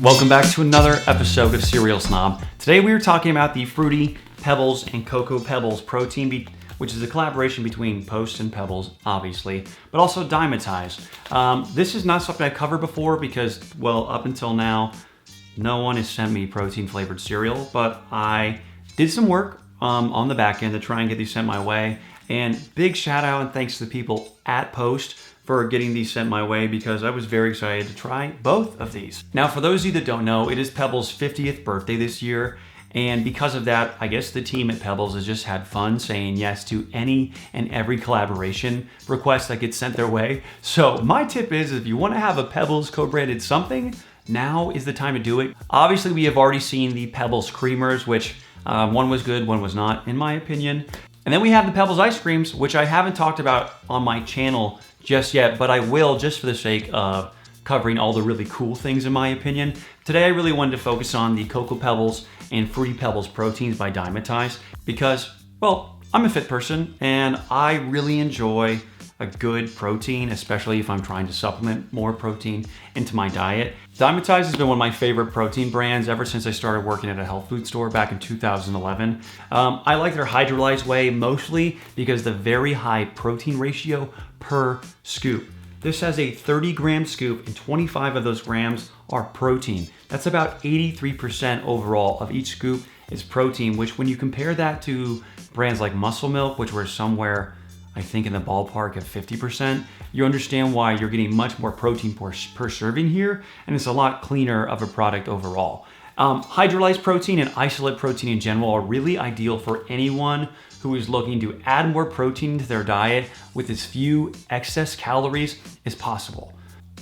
Welcome back to another episode of Cereal Snob. Today we are talking about the Fruity Pebbles and Cocoa Pebbles protein, which is a collaboration between Post and Pebbles, obviously, but also Dymatize. This is not something I've covered before because, well, up until now, no one has sent me protein-flavored cereal, but I did some work on the back end to try and get these sent my way. And big shout out and thanks to the people at Post for getting these sent my way because I was very excited to try both of these. Now, for those of you that don't know, it is Pebbles' 50th birthday this year. And because of that, I guess the team at Pebbles has just had fun saying yes to any and every collaboration request that gets sent their way. So my tip is if you want to have a Pebbles co-branded something, now is the time to do it. Obviously, we have already seen the Pebbles creamers, which one was good, one was not, in my opinion. And then we have the Pebbles ice creams, which I haven't talked about on my channel just yet, but I will just for the sake of covering all the really cool things in my opinion. Today I really wanted to focus on the Cocoa Pebbles and Fruity Pebbles proteins by Dymatize because, well, I'm a fit person and I really enjoy a good protein, especially if I'm trying to supplement more protein into my diet. Dymatize has been one of my favorite protein brands ever since I started working at a health food store back in 2011. I like their hydrolyzed whey mostly because the very high protein ratio per scoop. This has a 30-gram scoop and 25 of those grams are protein. That's about 83% overall of each scoop is protein, which when you compare that to brands like Muscle Milk, which were somewhere I think in the ballpark of 50%, you understand why you're getting much more protein per serving here, and it's a lot cleaner of a product overall. Hydrolyzed protein and isolate protein in general are really ideal for anyone who is looking to add more protein to their diet with as few excess calories as possible.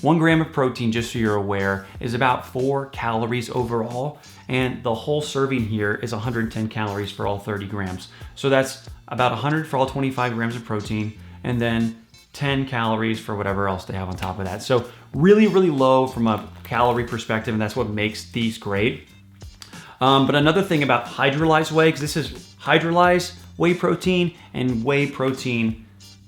1 gram of protein, just so you're aware, is about 4 calories overall, and the whole serving here is 110 calories for all 30 grams. So that's about 100 for all 25 grams of protein, and then 10 calories for whatever else they have on top of that. So really, really low from a calorie perspective, and that's what makes these great. But another thing about hydrolyzed whey, because this is hydrolyzed whey protein and whey protein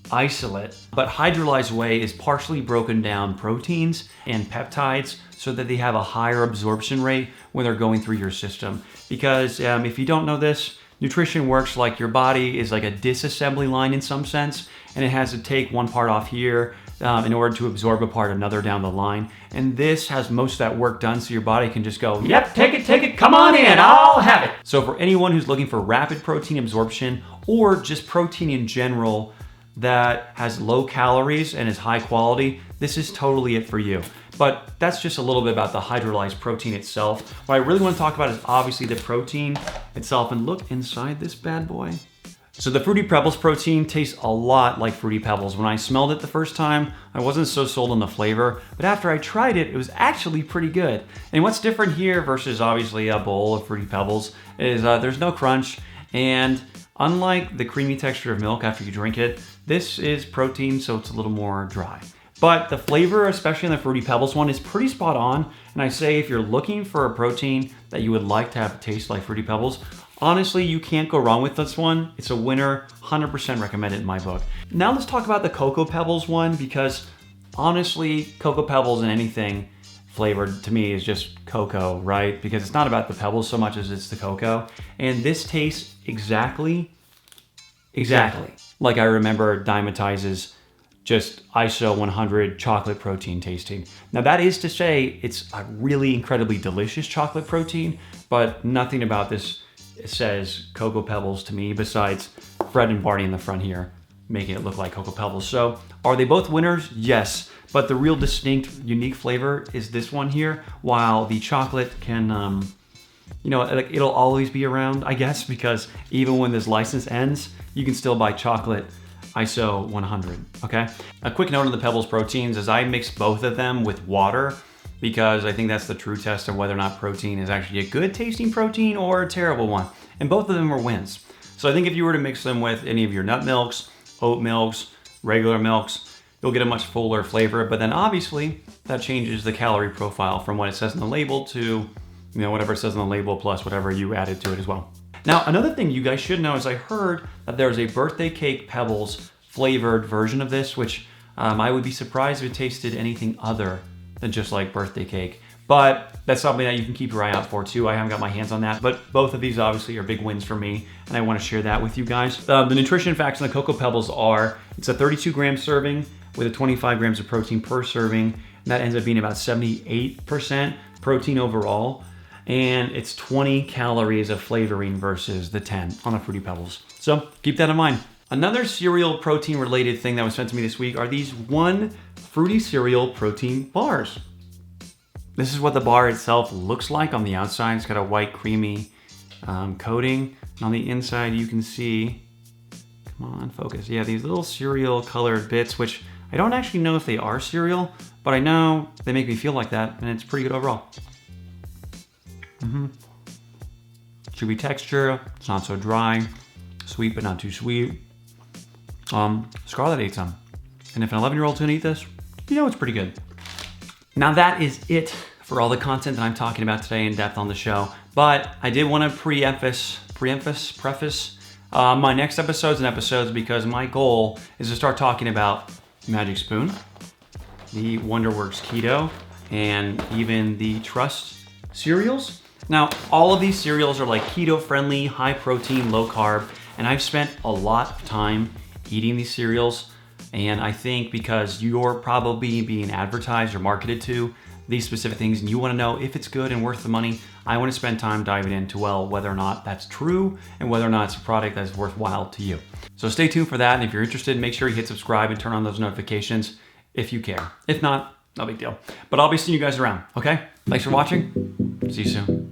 isolate, but hydrolyzed whey is partially broken down proteins and peptides so that they have a higher absorption rate when they're going through your system. Because if you don't know this, nutrition works like your body is like a disassembly line in some sense, and it has to take one part off here in order to absorb a part another down the line. And this has most of that work done so your body can just go, yep, take it, come on in, I'll have it. So for anyone who's looking for rapid protein absorption or just protein in general that has low calories and is high quality, this is totally it for you. But that's just a little bit about the hydrolyzed protein itself. What I really want to talk about is obviously the protein itself, and look inside this bad boy. So the Fruity Pebbles protein tastes a lot like Fruity Pebbles. When I smelled it the first time, I wasn't so sold on the flavor, but after I tried it, it was actually pretty good. And what's different here versus obviously a bowl of Fruity Pebbles is there's no crunch, and unlike the creamy texture of milk after you drink it, this is protein, so it's a little more dry. But the flavor, especially in the Fruity Pebbles one, is pretty spot on. And I say if you're looking for a protein that you would like to have taste like Fruity Pebbles, honestly, you can't go wrong with this one. It's a winner, 100% recommended in my book. Now let's talk about the Cocoa Pebbles one, because honestly, Cocoa Pebbles and anything flavored to me is just cocoa, right? Because it's not about the pebbles so much as it's the cocoa. And this tastes exactly like I remember Dymatize's just ISO 100 chocolate protein tasting. Now that is to say, it's a really incredibly delicious chocolate protein, but nothing about this says Cocoa Pebbles to me besides Fred and Barney in the front here, making it look like Cocoa Pebbles. So are they both winners? Yes, but the real distinct, unique flavor is this one here, while the chocolate can, it'll always be around, I guess, because even when this license ends, you can still buy chocolate ISO 100, okay? A quick note on the Pebbles proteins is I mix both of them with water because I think that's the true test of whether or not protein is actually a good tasting protein or a terrible one. And both of them are wins. So I think if you were to mix them with any of your nut milks, oat milks, regular milks, you'll get a much fuller flavor. But then obviously that changes the calorie profile from what it says on the label to, whatever it says on the label plus whatever you added to it as well. Now, another thing you guys should know is I heard that there's a birthday cake Pebbles flavored version of this, which I would be surprised if it tasted anything other than just like birthday cake. But that's something that you can keep your eye out for too. I haven't got my hands on that, but both of these obviously are big wins for me, and I want to share that with you guys. The nutrition facts on the Cocoa Pebbles are, it's a 32-gram serving with a 25 grams of protein per serving, and that ends up being about 78% protein overall, and it's 20 calories of flavoring versus the 10 on the Fruity Pebbles. So keep that in mind. Another cereal protein related thing that was sent to me this week are these One Fruity Cereal protein bars. This is what the bar itself looks like on the outside. It's got a white creamy coating. And on the inside you can see, come on, focus. Yeah, these little cereal colored bits, which I don't actually know if they are cereal, but I know they make me feel like that, and it's pretty good overall. Chewy texture, it's not so dry, sweet but not too sweet. Scarlett ate some, and if an 11-year-old's gonna eat this, you know it's pretty good. Now that is it for all the content that I'm talking about today in depth on the show, but I did want to preface my next episodes and episodes, because my goal is to start talking about Magic Spoon, the Wonderworks Keto, and even the Trust cereals. Now, all of these cereals are like keto friendly, high protein, low carb, and I've spent a lot of time eating these cereals. And I think because you're probably being advertised or marketed to these specific things and you want to know if it's good and worth the money, I want to spend time diving into, well, whether or not that's true and whether or not it's a product that's worthwhile to you. So stay tuned for that. And if you're interested, make sure you hit subscribe and turn on those notifications if you care. If not, no big deal. But I'll be seeing you guys around, okay? Thanks for watching. See you soon.